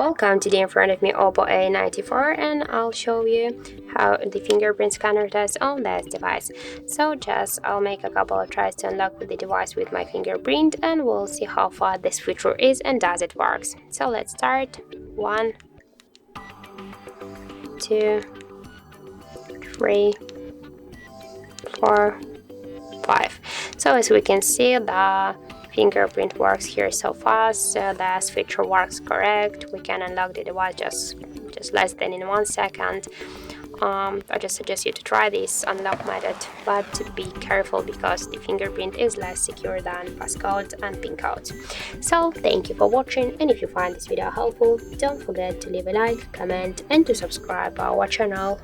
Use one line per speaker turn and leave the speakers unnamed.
Welcome. Today in front of me OPPO A94 and I'll show you how the fingerprint scanner does on this device. So I'll make a couple of tries to unlock the device with my fingerprint and we'll see how far this feature is and does it works. So let's start. 1, 2, 3, 4, 5. So as we can see, the fingerprint works here so fast. The feature works correct. We can unlock the device just less than in 1 second. I just suggest you to try this unlock method, but be careful because the fingerprint is less secure than passcode and pin codes. So thank you for watching, and if you find this video helpful, don't forget to leave a like, comment and to subscribe our channel.